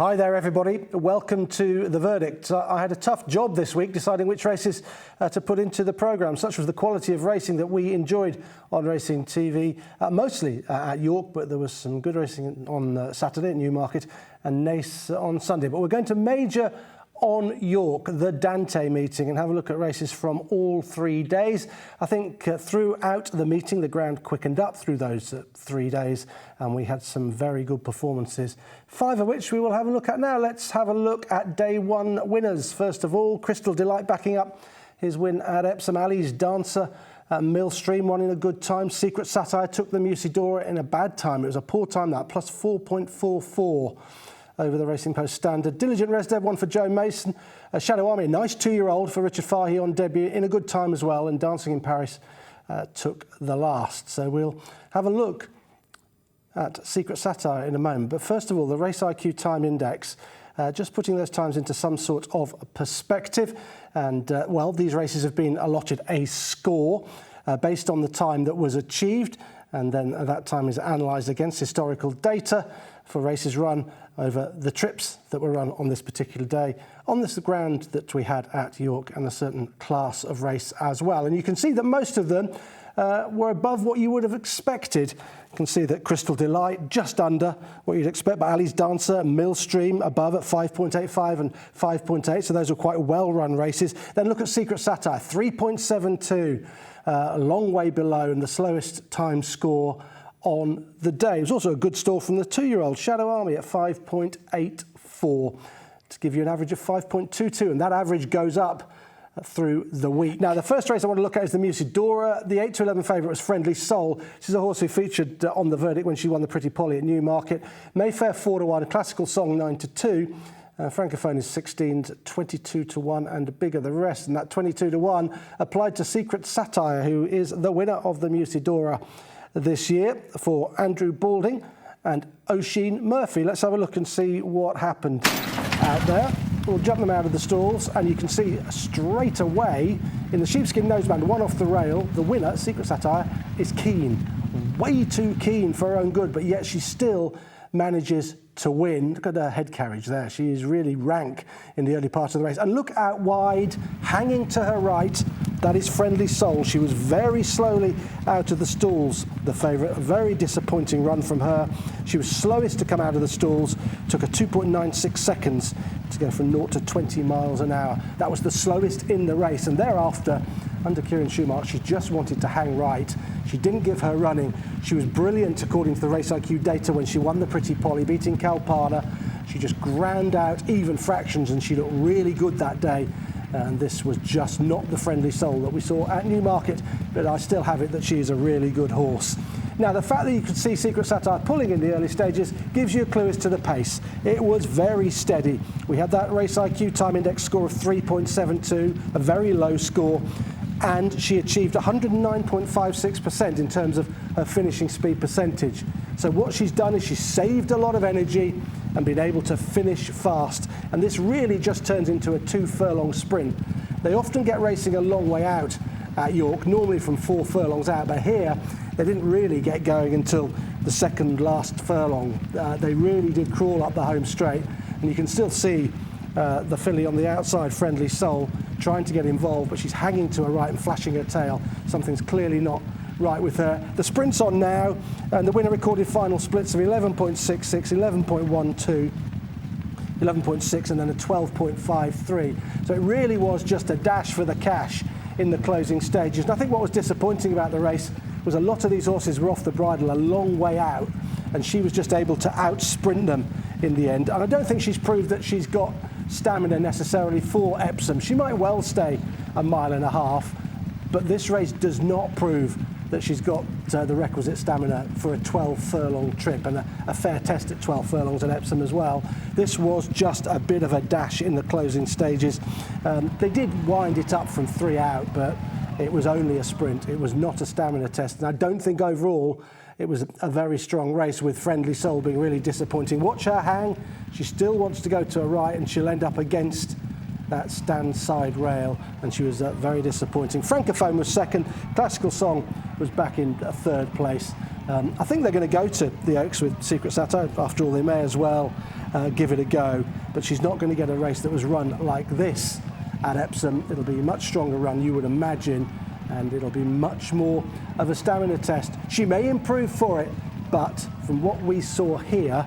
Hi there everybody, welcome to The Verdict. I had a tough job this week deciding which races to put into the programme. Such was the quality of racing that we enjoyed on Racing TV, mostly at York, but there was some good racing on Saturday at Newmarket and Naas on Sunday. But we're going to major on York, the Dante meeting, and have a look at races from all 3 days. I think throughout the meeting, the ground quickened up through those 3 days, and we had some very good performances, 5 of which we will have a look at now. Let's have a look at day one winners. First of all, Crystal Delight backing up his win at Epsom. Ali's Dancer at Millstream won in a good time. Secret Satire took the Musidora in a bad time. It was a poor time, that, plus 4.44. over the Racing Post Standard. Diligent Resdev won for Joe Mason. Shadow Army, a nice 2-year-old for Richard Fahey on debut in a good time as well. And Dancing in Paris took the last. So we'll have a look at Secret Satire in a moment. But first of all, the RaceIQ time index, just putting those times into some sort of perspective. And, well, these races have been allotted a score based on the time that was achieved. And then that time is analysed against historical data for races run over the trips that were run on this particular day, on this ground that we had at York, and a certain class of race as well. And you can see that most of them were above what you would have expected. You can see that Crystal Delight just under what you'd expect, but Ali's Dancer, Millstream above at 5.85 and 5.8, so those were quite well-run races. Then look at Secret Satire, 3.72, a long way below, and the slowest time score on the day. It was also a good store from the 2-year-old Shadow Army at 5.84 to give you an average of 5.22, and that average goes up through the week. Now, the first race I want to look at is the Musidora. The 8-11 favourite was Friendly Soul. She's a horse who featured on the Verdict when she won the Pretty Polly at Newmarket. Mayfair 4-1, Classical Song 9-2. Francophone is 16, 22-1, and bigger the rest. And that 22-1 applied to Secret Satire, who is the winner of the Musidora this year, for Andrew Balding and Oisin Murphy. Let's have a look and see what happened out there. We'll jump them out of the stalls, and you can see straight away in the sheepskin noseband, one off the rail, the winner, Secret Satire, is keen. Way too keen for her own good, but yet she still manages to win. Look at her head carriage there. She is really rank in the early part of the race. And look out wide, hanging to her right, that is Friendly Soul. She was very slowly out of the stalls, the favourite. A very disappointing run from her. She was slowest to come out of the stalls, took her 2.96 seconds to go from 0 to 20 miles an hour. That was the slowest in the race, and thereafter, under Kieran Schumacher, she just wanted to hang right. She didn't give her running. She was brilliant according to the RaceIQ data when she won the Pretty Polly, beating Kalpana. She just ground out even fractions, and she looked really good that day. And this was just not the Friendly Soul that we saw at Newmarket, but I still have it that she is a really good horse. Now, the fact that you could see Secret Satire pulling in the early stages gives you a clue as to the pace. It was very steady. We had that RaceIQ time index score of 3.72, a very low score, and she achieved 109.56% in terms of her finishing speed percentage. So what she's done is she's saved a lot of energy and been able to finish fast. And this really just turns into a 2-furlong sprint. They often get racing a long way out at York, normally from 4 furlongs out, but here they didn't really get going until the second last furlong. They really did crawl up the home straight, and you can still see the filly on the outside, Friendly Soul, trying to get involved, but she's hanging to her right and flashing her tail. Something's clearly not right with her. The sprint's on now, and the winner recorded final splits of 11.66, 11.12, 11.6, and then a 12.53. So it really was just a dash for the cash in the closing stages. And I think what was disappointing about the race was a lot of these horses were off the bridle a long way out, and she was just able to out-sprint them in the end. And I don't think she's proved that she's got stamina necessarily for Epsom. She might well stay a mile and a half, but this race does not prove that she's got the requisite stamina for a 12-furlong trip, and a fair test at 12 furlongs at Epsom as well. This was just a bit of a dash in the closing stages. They did wind it up from 3 out, but it was only a sprint. It was not a stamina test, and I don't think overall it was a very strong race, with Friendly Soul being really disappointing. Watch her hang. She still wants to go to her right, and she'll end up against that stand side rail, and she was very disappointing. Francophone was second. Classical Song was back in third place. I think they're going to go to the Oaks with Secret Satire. After all, they may as well give it a go. But she's not going to get a race that was run like this at Epsom. It'll be a much stronger run, you would imagine, and it'll be much more of a stamina test. She may improve for it, but from what we saw here,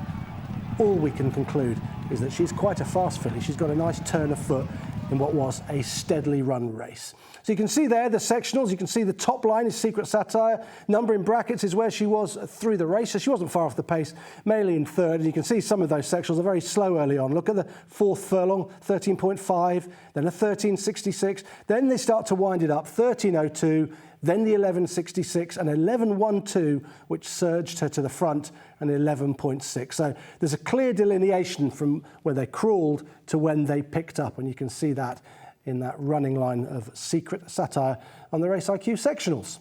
all we can conclude is that she's quite a fast filly. She's got a nice turn of foot in what was a steadily run race. So you can see there the sectionals, you can see the top line is Secret Satire, number in brackets is where she was through the race, so she wasn't far off the pace, mainly in third, and you can see some of those sectionals are very slow early on. Look at the fourth furlong, 13.5, then a 13.66, then they start to wind it up, 13.02, then the 11.66 and 11.12, which surged her to the front, and 11.6. So there's a clear delineation from where they crawled to when they picked up, and you can see that in that running line of Secret Satire on the RaceIQ sectionals.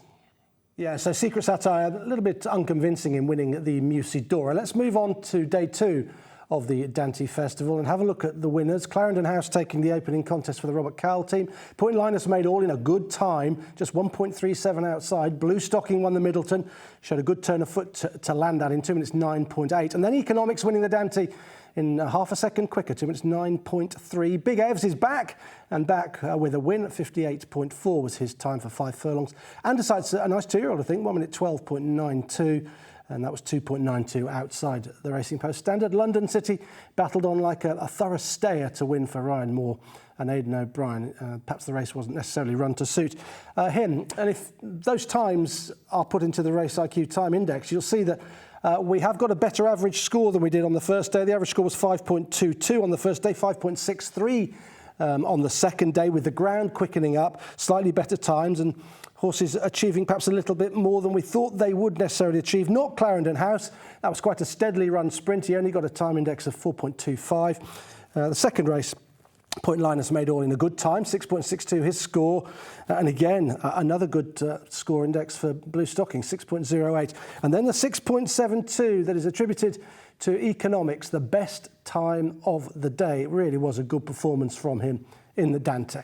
Yeah, so Secret Satire, a little bit unconvincing in winning the Musidora. Let's move on to day 2 of the Dante Festival and have a look at the winners. Clarendon House taking the opening contest for the Robert Cowell team. Point Linus made all in a good time, just 1.37 outside. Blue Stocking won the Middleton, showed a good turn of foot to land at in 2 minutes 9.8. And then Economics winning the Dante in half a second quicker, 2 minutes 9.3. Big Evs is back, and back with a win at 58.4 was his time for 5 furlongs. Andersite's a nice 2-year-old, I think, 1 minute 12.92. And that was 2.92 outside the Racing Post Standard. London City battled on like a thorough stayer to win for Ryan Moore and Aidan O'Brien. Perhaps the race wasn't necessarily run to suit him. And if those times are put into the RaceIQ time index, you'll see that we have got a better average score than we did on the first day. The average score was 5.22 on the first day, 5.63 on the second day, with the ground quickening up, slightly better times, and horses achieving perhaps a little bit more than we thought they would necessarily achieve. Not Clarendon House. That was quite a steadily run sprint. He only got a time index of 4.25. The second race, Point Linus made all in a good time, 6.62 his score. And again, another good score index for Blue Stocking, 6.08. And then the 6.72 that is attributed to Economics, the best time of the day. It really was a good performance from him in the Dante.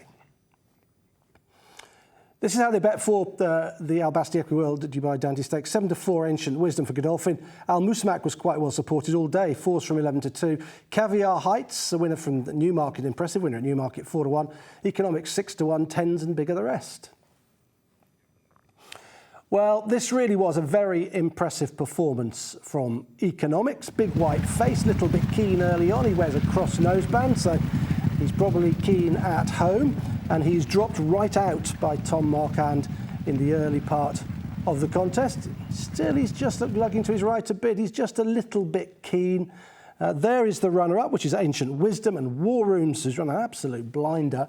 This is how they bet for the Albasti Equiworld Dubai Dante Stakes. 7-4 Ancient Wisdom for Godolphin. Al Musamak was quite well supported all day. 4s from 11-2. Caviar Heights, a winner from the Newmarket, impressive winner at Newmarket, 4-1. Economics 6-1, 10s and bigger the rest. Well, this really was a very impressive performance from Economics. Big white face, little bit keen early on. He wears a cross noseband, so he's probably keen at home. And he's dropped right out by Tom Marquand in the early part of the contest. Still, he's just lugging to his right a bit. He's just a little bit keen. There is the runner-up, which is Ancient Wisdom, and War Rooms, who's run an absolute blinder.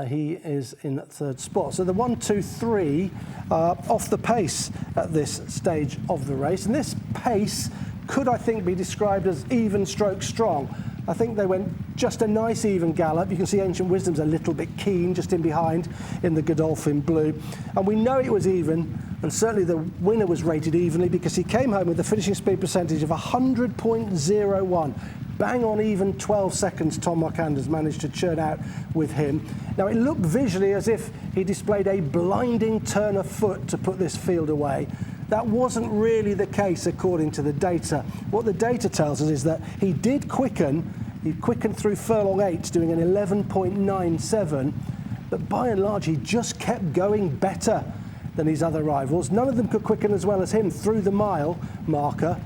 He is in third spot. So the 1, 2, 3 are off the pace at this stage of the race. And this pace could, I think, be described as even stroke strong. I think they went just a nice even gallop. You can see Ancient Wisdom's a little bit keen just in behind in the Godolphin blue. And we know it was even, and certainly the winner was rated evenly because he came home with a finishing speed percentage of 100.01. Bang on even 12 seconds Tom Marquand has managed to churn out with him. Now it looked visually as if he displayed a blinding turn of foot to put this field away. That wasn't really the case according to the data. What the data tells us is that he did quicken. He quickened through furlong 8, doing an 11.97, but by and large he just kept going better than his other rivals. None of them could quicken as well as him through the mile marker,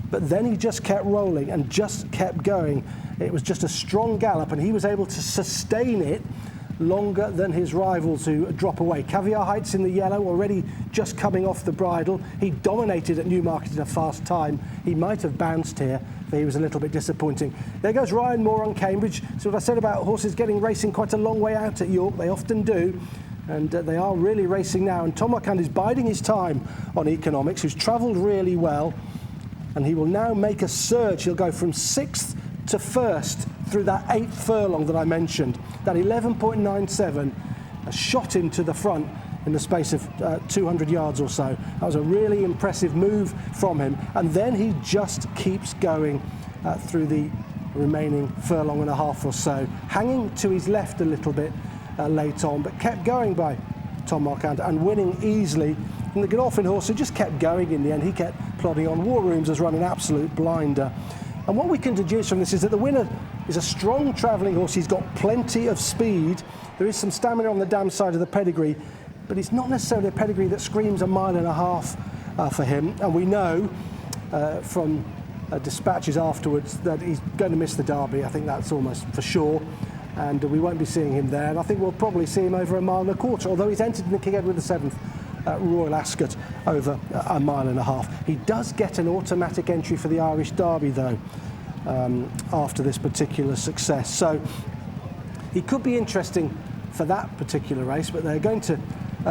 but then he just kept rolling and just kept going. It was just a strong gallop, and he was able to sustain it longer than his rivals who drop away. Caviar Heights in the yellow, already just coming off the bridle. He dominated at Newmarket in a fast time. He might have bounced here, but he was a little bit disappointing. There goes Ryan Moore on Cambridge. So what I said about horses getting racing quite a long way out at York, they often do. And they are really racing now. And Tom Marquand is biding his time on Economics, who's travelled really well. And he will now make a surge. He'll go from 6th to 1st through that 8th furlong that I mentioned. That 11.97 shot him to the front in the space of 200 yards or so. That was a really impressive move from him. And then he just keeps going through the remaining furlong and a half or so, hanging to his left a little bit late on, but kept going by Tom Marquand and winning easily. And the Godolphin horse, who just kept going in the end, he kept plodding on. War Rooms has run an absolute blinder. And what we can deduce from this is that the winner is a strong travelling horse. He's got plenty of speed. There is some stamina on the dam side of the pedigree, but it's not necessarily a pedigree that screams 1.5 miles for him. And we know from dispatches afterwards that he's going to miss the Derby. I think that's almost for sure. And we won't be seeing him there. And I think we'll probably see him over 1.25 miles, although he's entered in the King Edward VII Royal Ascot over 1.5 miles. He does get an automatic entry for the Irish Derby, though, after this particular success. So he could be interesting for that particular race, but they're going to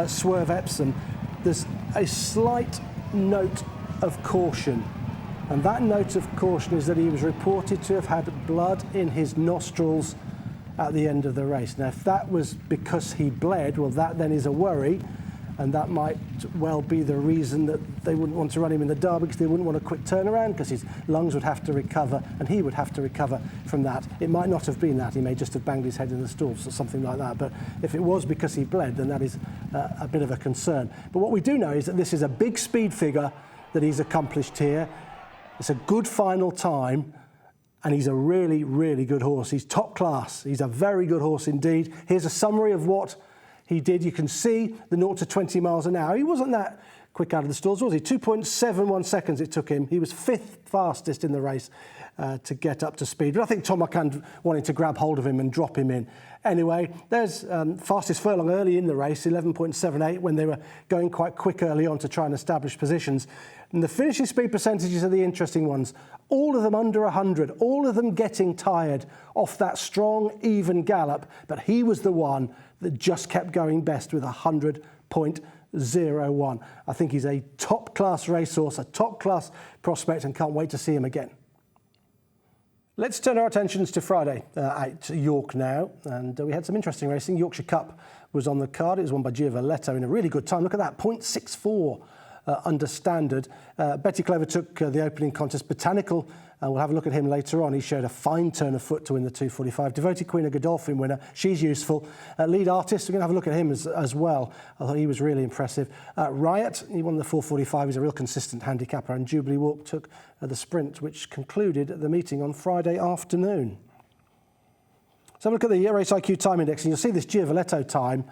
swerve Epsom. There's a slight note of caution. And that note of caution is that he was reported to have had blood in his nostrils at the end of the race. Now, if that was because he bled, well, that then is a worry, and that might well be the reason that they wouldn't want to run him in the Derby, because they wouldn't want a quick turnaround, because his lungs would have to recover, and he would have to recover from that. It might not have been that. He may just have banged his head in the stalls or something like that. But if it was because he bled, then that is a bit of a concern. But what we do know is that this is a big speed figure that he's accomplished here. It's a good final time, and he's a really, really good horse. He's top class. He's a very good horse indeed. Here's a summary of what he did. You can see the 0 to 20 miles an hour. He wasn't that quick out of the stalls, was he? 2.71 seconds it took him. He was 5th fastest in the race to get up to speed. But I think Tom Marquand wanted to grab hold of him and drop him in. Anyway, there's fastest furlong early in the race, 11.78, when they were going quite quick early on to try and establish positions. And the finishing speed percentages are the interesting ones. All of them under 100, all of them getting tired off that strong, even gallop. But he was the one that just kept going best with 100.01. I think he's a top-class racehorse, a top-class prospect, and can't wait to see him again. Let's turn our attentions to Friday at York now. And we had some interesting racing. Yorkshire Cup was on the card. It was won by Giovaletto in a really good time. Look at that, 0.64. Under standard. Betty Clover took the opening contest. Botanical, we'll have a look at him later on. He showed a fine turn of foot to win the 2:45. Devoted Queen, a Godolphin winner. She's useful. Lead Artist, we're going to have a look at him as well. I thought he was really impressive. Riot, he won the 4:45. He's a real consistent handicapper. And Jubilee Walk took the sprint, which concluded the meeting on Friday afternoon. So look at the RaceIQ time index, and you'll see this Giovaletto time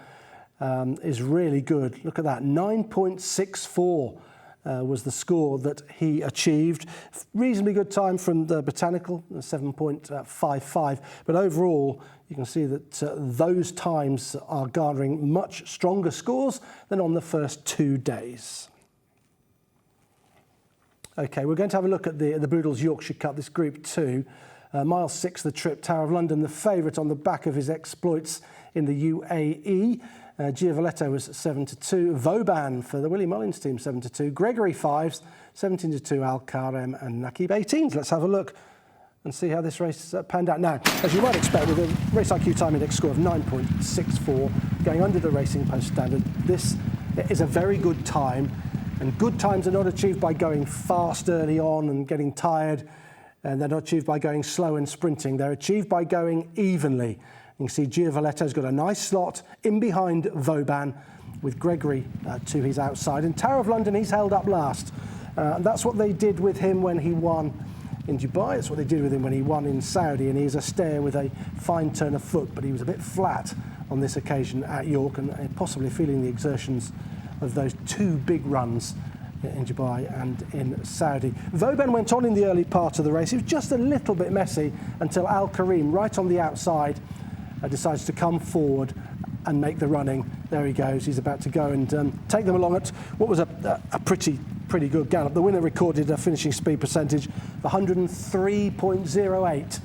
is really good. Look at that, 9.64 was the score that he achieved. Reasonably good time from the Botanical, 7.55. But overall, you can see that those times are garnering much stronger scores than on the first 2 days. OK, we're going to have a look at the Boodles Yorkshire Cup, this Group 2. Mile 6, the trip, Tower of London, the favourite on the back of his exploits in the UAE. Giovaletto was 7-2. Vauban for the Willie Mullins team, 7-2. Gregory 5s, 17-2. Al Karem and Nakib 18s. Let's have a look and see how this race panned out. Now, as you might expect, with a RaceIQ time index score of 9.64, going under the Racing Post standard, this is a very good time. And good times are not achieved by going fast early on and getting tired. And they're not achieved by going slow and sprinting. They're achieved by going evenly. You can see Giovaletto's got a nice slot in behind Vauban with Gregory to his outside. And Tower of London, he's held up last. And that's what they did with him when he won in Dubai. That's what they did with him when he won in Saudi. And he's a stayer with a fine turn of foot, but he was a bit flat on this occasion at York and possibly feeling the exertions of those 2 big runs in Dubai and in Saudi. Vauban went on in the early part of the race. It was just a little bit messy until Al Karim, right on the outside, decides to come forward and make the running. There he goes. He's about to go and take them along at what was a pretty good gallop. The winner recorded a finishing speed percentage of 103.08.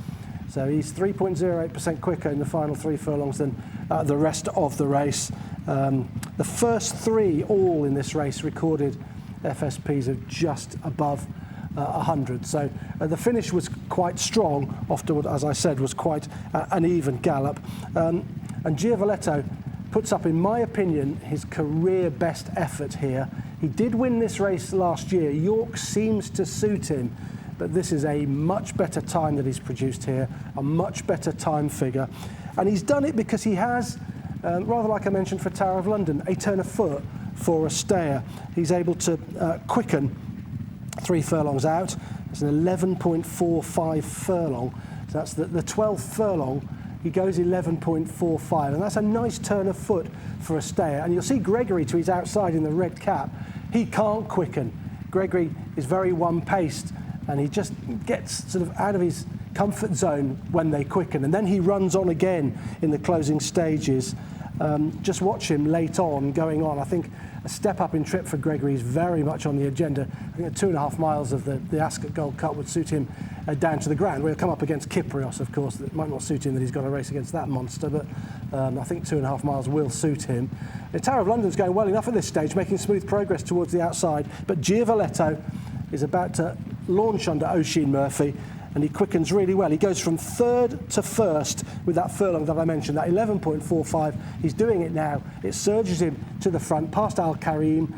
So he's 3.08% quicker in the final 3 furlongs than the rest of the race. The first 3 all in this race recorded FSPs of just above 100. So the finish was quite strong after what, as I said, was quite an even gallop. And Giovaletto puts up, in my opinion, his career best effort here. He did win this race last year. York seems to suit him, but this is a much better time that he's produced here, a much better time figure. And he's done it because he has, rather like I mentioned for Tower of London, a turn of foot for a stayer. He's able to quicken 3 furlongs out. It's an 11.45 furlong. So that's the 12th furlong. He goes 11.45, and that's a nice turn of foot for a stayer. And you'll see Gregory to his outside in the red cap. He can't quicken. Gregory is very one-paced, and he just gets sort of out of his comfort zone when they quicken. And then he runs on again in the closing stages. Just watch him late on, going on. I think a step up in trip for Gregory is very much on the agenda. I think 2.5 miles of the Ascot Gold Cup would suit him down to the ground. We'll come up against Kyprios, of course. It might not suit him that he's got to race against that monster, but I think 2.5 miles will suit him. The Tower of London's going well enough at this stage, making smooth progress towards the outside, but Giavoletto is about to launch under Oisin Murphy, and he quickens really well. He goes from 3rd to 1st with that furlong that I mentioned, that 11.45. He's doing it now. It surges him to the front, past Al Karim,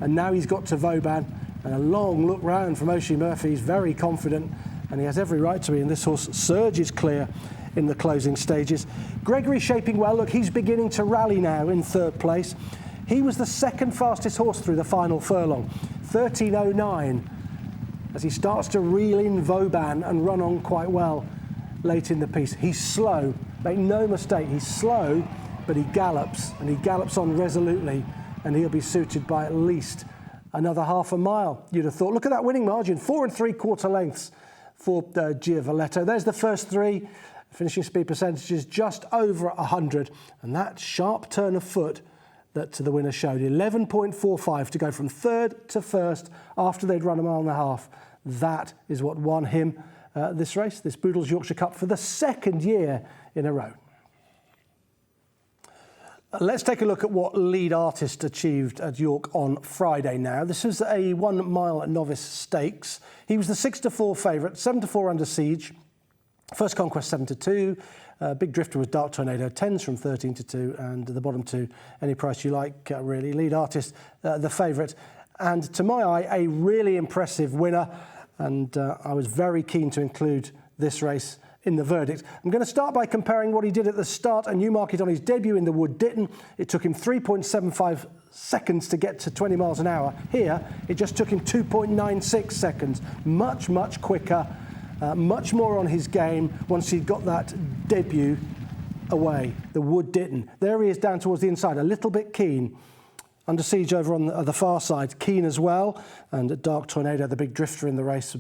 and now he's got to Vauban. And a long look round from Oisin Murphy. He's very confident, and he has every right to be. And this horse surges clear in the closing stages. Gregory shaping well. Look, he's beginning to rally now in 3rd place. He was the 2nd fastest horse through the final furlong, 13.09. As he starts to reel in Vauban and run on quite well late in the piece. He's slow, make no mistake, he's slow, but he gallops, and he gallops on resolutely, and he'll be suited by at least another 1/2 mile, you'd have thought. Look at that winning margin, 4 3/4 lengths for Giavoletto. There's the first 3, finishing speed percentages just over 100, and that sharp turn of foot that the winner showed, 11.45 to go from 3rd to 1st after they'd run 1.5 miles. That is what won him this race, this Boodles Yorkshire Cup, for the 2nd year in a row. Let's take a look at what Lead Artist achieved at York on Friday now. This is a 1 mile novice stakes. He was the 6-4 favourite, 7-4 under siege. First conquest 7-2. Big drifter was Dark Tornado, 10s from 13-2, and the bottom 2, any price you like, really. Lead Artist, the favourite. And to my eye, a really impressive winner. And I was very keen to include this race in the verdict. I'm going to start by comparing what he did at the start at Newmarket on his debut in the Wood Ditton. It took him 3.75 seconds to get to 20 miles an hour. Here, it just took him 2.96 seconds. Much, much quicker, much more on his game once he'd got that debut away, the Wood Ditton. There he is down towards the inside, a little bit keen. Under siege over on the far side, keen as well. And Dark Tornado, the big drifter in the race,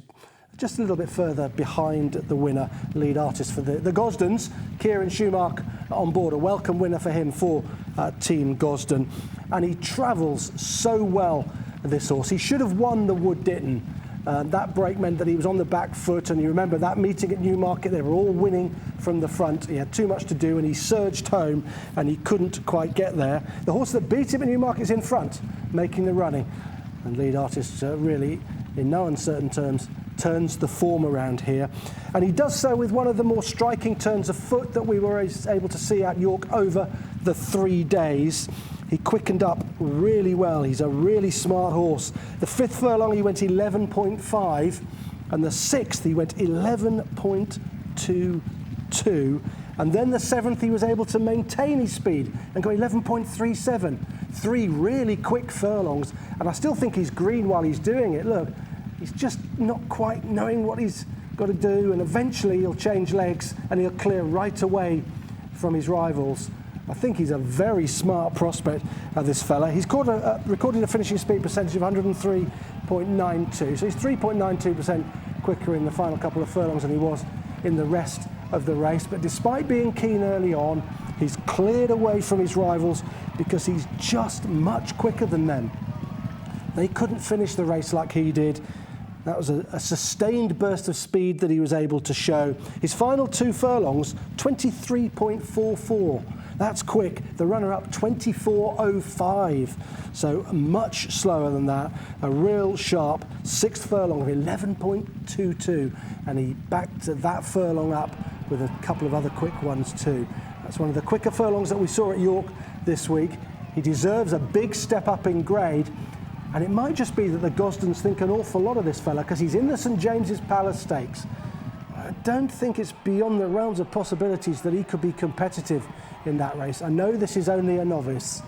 just a little bit further behind the winner, Lead Artist for the Gosdens. Kieran Schumacher on board, a welcome winner for him for Team Gosden. And he travels so well, this horse. He should have won the Wood Ditton. That break meant that he was on the back foot, and you remember that meeting at Newmarket, they were all winning from the front. He had too much to do, and he surged home, and he couldn't quite get there. The horse that beat him at Newmarket is in front, making the running. And Lead Artist really, in no uncertain terms, turns the form around here. And he does so with one of the more striking turns of foot that we were able to see at York over the 3 days. He quickened up really well. He's a really smart horse. The 5th furlong, he went 11.5, and the 6th, he went 11.22. And then the 7th, he was able to maintain his speed and go 11.37. 3 really quick furlongs, and I still think he's green while he's doing it. Look, he's just not quite knowing what he's got to do, and eventually he'll change legs and he'll clear right away from his rivals. I think he's a very smart prospect, this fella. He's recorded a finishing speed percentage of 103.92, so he's 3.92% quicker in the final couple of furlongs than he was in the rest of the race. But despite being keen early on, he's cleared away from his rivals because he's just much quicker than them. They couldn't finish the race like he did. That was a sustained burst of speed that he was able to show. His final 2 furlongs, 23.44. That's quick. The runner-up, 24.05. So much slower than that. A real sharp 6th furlong of 11.22. And he backed that furlong up with a couple of other quick ones too. That's one of the quicker furlongs that we saw at York this week. He deserves a big step up in grade. And it might just be that the Gosdens think an awful lot of this fella because he's in the St James's Palace Stakes. I don't think it's beyond the realms of possibilities that he could be competitive in that race. I know this is only a novice,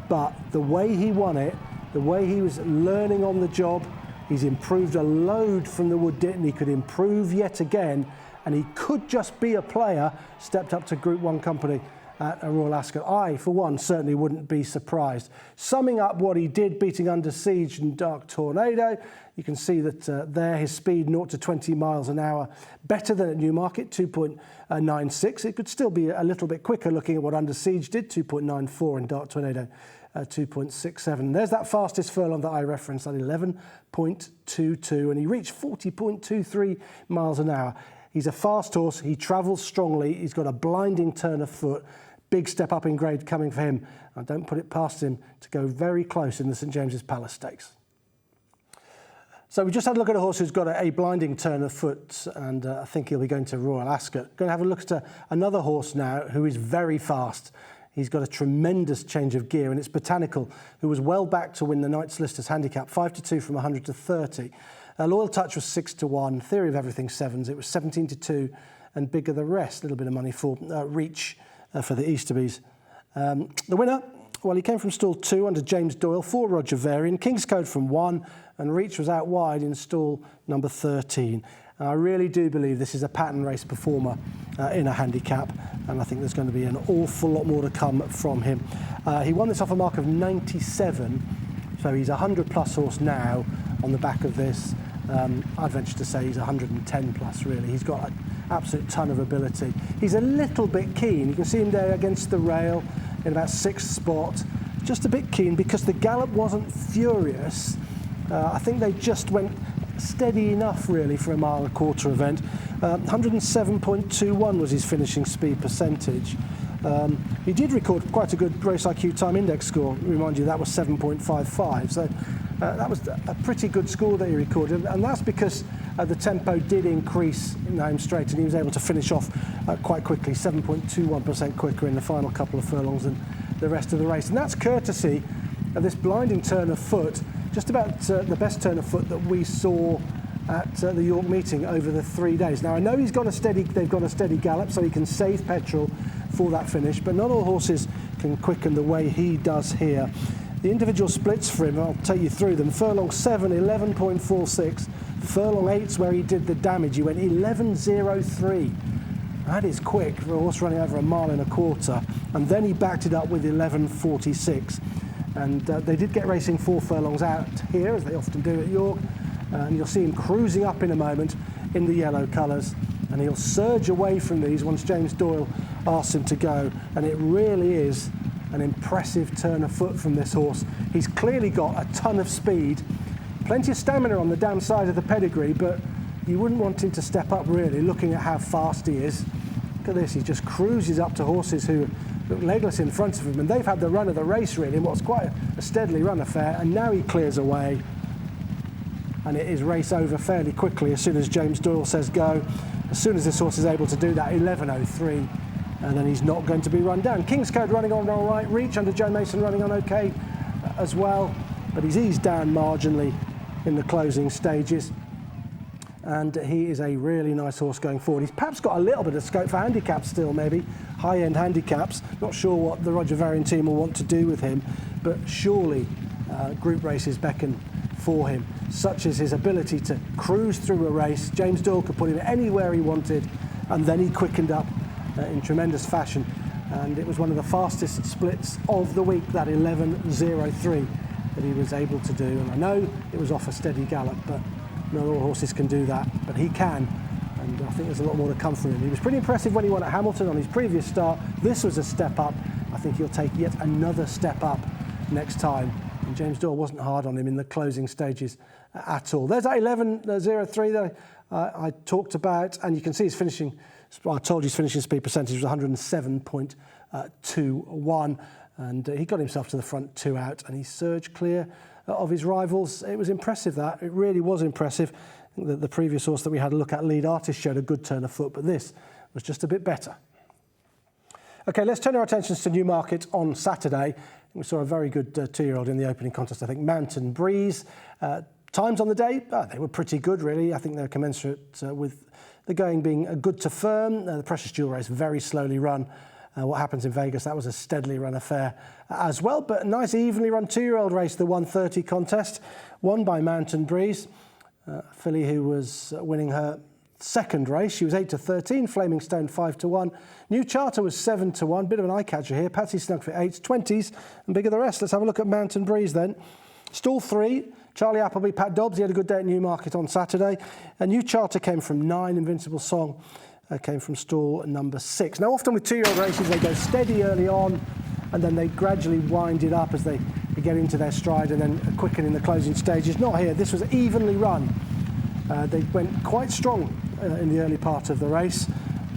but the way he won it, the way he was learning on the job, He's improved a load from the Wood Ditton. He could improve yet again, and he could just be a player stepped up to Group 1 company at a Royal Ascot. I, for one, certainly wouldn't be surprised. Summing up what he did, beating Under Siege and Dark Tornado, you can see that there his speed 0 to 20 miles an hour better than at Newmarket, 2.96. It could still be a little bit quicker looking at what Under Siege did, 2.94, and Dark Tornado 2.67. There's that fastest furlong that I referenced at 11.22, and he reached 40.23 miles an hour. He's a fast horse, he travels strongly, he's got a blinding turn of foot, big step up in grade coming for him. I don't put it past him to go very close in the St James's Palace Stakes. So we just had a look at a horse who's got a blinding turn of foot, and I think he'll be going to Royal Ascot. Going to have a look at another horse now who is very fast. He's got a tremendous change of gear, and it's Botanical, who was well back to win the Knights Lister's handicap, 5 to 2 from 100 to 30. Loyal Touch was 6 to 1, Theory of Everything 7s. It was 17 to 2, and Bigger the Rest. A little bit of money for Reach for the Easterbies. The winner, well, he came from stall 2 under James Doyle, 4 Roger Varian, King's Code from 1, and Reach was out wide in stall number 13. I really do believe this is a pattern race performer in a handicap, and I think there's going to be an awful lot more to come from him. He won this off a mark of 97, so he's a 100-plus horse now on the back of this. I'd venture to say he's 110 plus, really. He's got an absolute ton of ability. He's a little bit keen. You can see him there against the rail in about 6th spot. Just a bit keen because the gallop wasn't furious. I think they just went steady enough, really, for a mile and a quarter event. 107.21 was his finishing speed percentage. He did record quite a good RaceIQ time index score. Remind you, that was 7.55. So that was a pretty good score that he recorded, and that's because the tempo did increase in the home straight, and he was able to finish off quite quickly, 7.21% quicker in the final couple of furlongs than the rest of the race. And that's courtesy of this blinding turn of foot, just about the best turn of foot that we saw at the York meeting over the 3 days. Now, I know they've got a steady gallop, so he can save petrol for that finish, but not all horses can quicken the way he does here. The individual splits for him, I'll take you through them. Furlong 7, 11.46. Furlong 8's where he did the damage. He went 11.03. That is quick for a horse running over a mile and a quarter. And then he backed it up with 11.46. And they did get racing 4 furlongs out here, as they often do at York. And you'll see him cruising up in a moment in the yellow colours. And he'll surge away from these once James Doyle asks him to go. And it really is an impressive turn of foot from this horse. He's clearly got a ton of speed, plenty of stamina on the damn side of the pedigree, but you wouldn't want him to step up, really, looking at how fast he is. Look at this, he just cruises up to horses who look legless in front of him, and they've had the run of the race, really, in what's quite a steadily run affair, and now he clears away, and it is race over fairly quickly as soon as James Doyle says go. As soon as this horse is able to do that, 11.03, and then he's not going to be run down. King's Code running on all right, Reach under Joe Mason running on okay as well, but he's eased down marginally in the closing stages, and he is a really nice horse going forward. He's perhaps got a little bit of scope for handicaps still, maybe high-end handicaps. Not sure what the Roger Varian team will want to do with him, but surely group races beckon for him, such as his ability to cruise through a race. James Doyle could put him anywhere he wanted, and then he quickened up in tremendous fashion, and it was one of the fastest splits of the week, that 11.03 that he was able to do. And I know it was off a steady gallop, but not all horses can do that, but he can, and I think there's a lot more to come from him. He was pretty impressive when he won at Hamilton on his previous start. This was a step up. I think he'll take yet another step up next time, and James Doyle wasn't hard on him in the closing stages at all. There's that 11.03 that I talked about, and you can see his finishing, I told you his finishing speed percentage was 107.21, and he got himself to the front 2 out, and he surged clear of his rivals. It was impressive, that. It really was impressive. I think that the previous horse that we had a look at, Lead Artist, showed a good turn of foot, but this was just a bit better. OK, let's turn our attentions to Newmarket on Saturday. We saw a very good 2-year-old in the opening contest, I think, Mountain Breeze. Times on the day, they were pretty good, really. I think they're commensurate with the going being good to firm. The Precious Jewel race very slowly run. What happens in Vegas, that was a steadily run affair as well. But a nice evenly run 2-year-old race, the 130 contest, won by Mountain Breeze. A filly who was winning her second race. She was 8-13, Flaming Stone 5-1. New Charter was 7-1, bit of an eye catcher here. Patsy Snugfit 8s, 20s, and bigger the rest. Let's have a look at Mountain Breeze then. Stall 3, Charlie Appleby, Pat Dobbs. He had a good day at Newmarket on Saturday. A New Charter came from 9, Invincible Song came from stall number 6. Now, often with 2-year-old races, they go steady early on, and then they gradually wind it up as they get into their stride and then quicken in the closing stages. Not here. This was evenly run. They went quite strong in the early part of the race,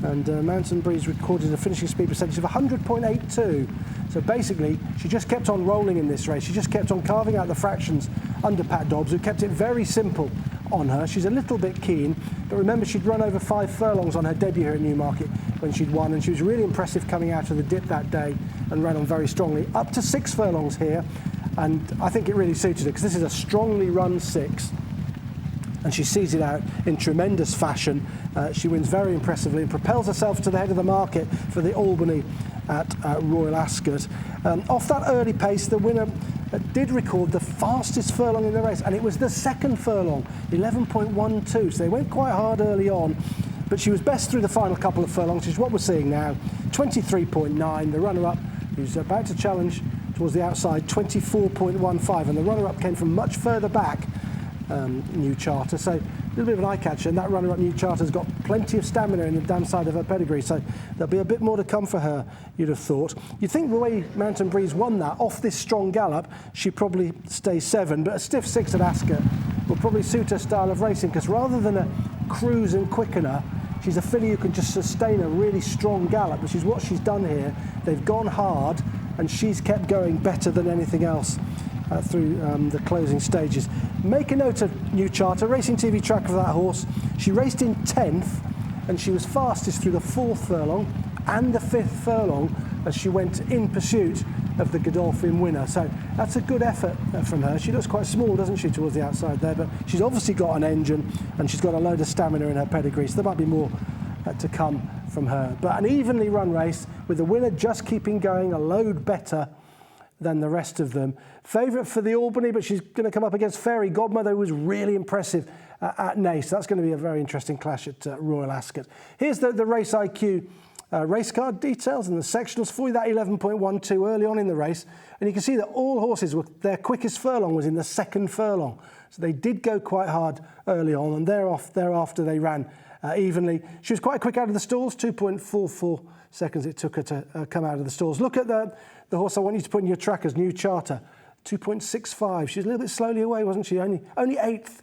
and Mountain Breeze recorded a finishing speed percentage of 100.82. So basically, she just kept on rolling in this race. She just kept on carving out the fractions under Pat Dobbs, who kept it very simple on her. She's a little bit keen, but remember, she'd run over 5 furlongs on her debut here at Newmarket when she'd won, and she was really impressive coming out of the dip that day and ran on very strongly, up to 6 furlongs here, and I think it really suited her because this is a strongly run 6. And she sees it out in tremendous fashion. She wins very impressively and propels herself to the head of the market for the Albany at Royal Ascot. Off that early pace, the winner did record the fastest furlong in the race, and it was the second furlong, 11.12. So they went quite hard early on, but she was best through the final couple of furlongs, which is what we're seeing now. 23.9. The runner-up, who's about to challenge towards the outside, 24.15, and the runner-up came from much further back. New Charter, so a little bit of an eye catcher, and that runner-up New Charter's got plenty of stamina in the damn side of her pedigree, so there'll be a bit more to come for her, you'd have thought. You'd think the way Mountain Breeze won that, off this strong gallop, she'd probably stay 7, but a stiff 6 at Ascot will probably suit her style of racing, because rather than a cruise and quickener, she's a filly who can just sustain a really strong gallop, which is what she's done here. They've gone hard, and she's kept going better than anything else through the closing stages. Make a note of New Charter, Racing TV track of that horse. She raced in 10th, and she was fastest through the 4th furlong and the 5th furlong as she went in pursuit of the Godolphin winner. So that's a good effort from her. She looks quite small, doesn't she, towards the outside there, but she's obviously got an engine and she's got a load of stamina in her pedigree, so there might be more to come from her. But an evenly run race with the winner just keeping going a load better than the rest of them. Favourite for the Albany, but she's going to come up against Fairy Godmother, who was really impressive at Naas. That's going to be a very interesting clash at Royal Ascot. Here's the RaceIQ race card details and the sectionals for you. That 11.12 early on in the race, and you can see that all horses their quickest furlong was in the 2nd furlong. So they did go quite hard early on, and thereafter they ran evenly. She was quite quick out of the stalls, 2.44 seconds it took her to come out of the stalls. Look at the horse I want you to put in your trackers, New Charter, 2.65. She was a little bit slowly away, wasn't she? Only 8th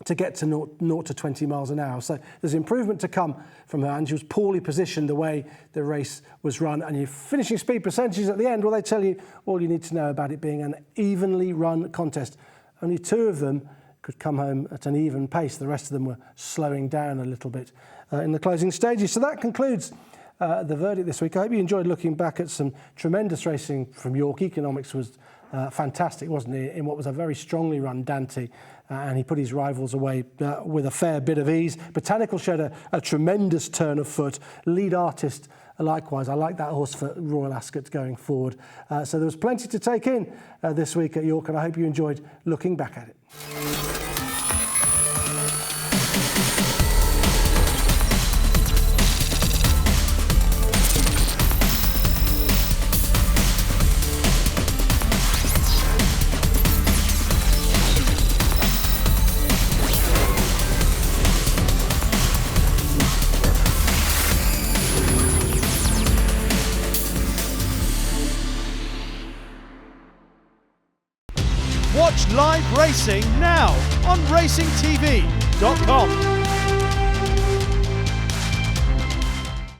to get to 0 to 20 miles an hour. So there's improvement to come from her, and she was poorly positioned the way the race was run. And your finishing speed percentages at the end, well, they tell you all you need to know about it being an evenly run contest. Only 2 of them could come home at an even pace. The rest of them were slowing down a little bit in the closing stages. So that concludes the verdict this week. I hope you enjoyed looking back at some tremendous racing from York. Economics was fantastic, wasn't he, in what was a very strongly run Dante, and he put his rivals away with a fair bit of ease. Botanical showed a tremendous turn of foot. Lead Artist likewise. I like that horse for Royal Ascot going forward. So there was plenty to take in this week at York, and I hope you enjoyed looking back at it. Watch live racing now on racingtv.com.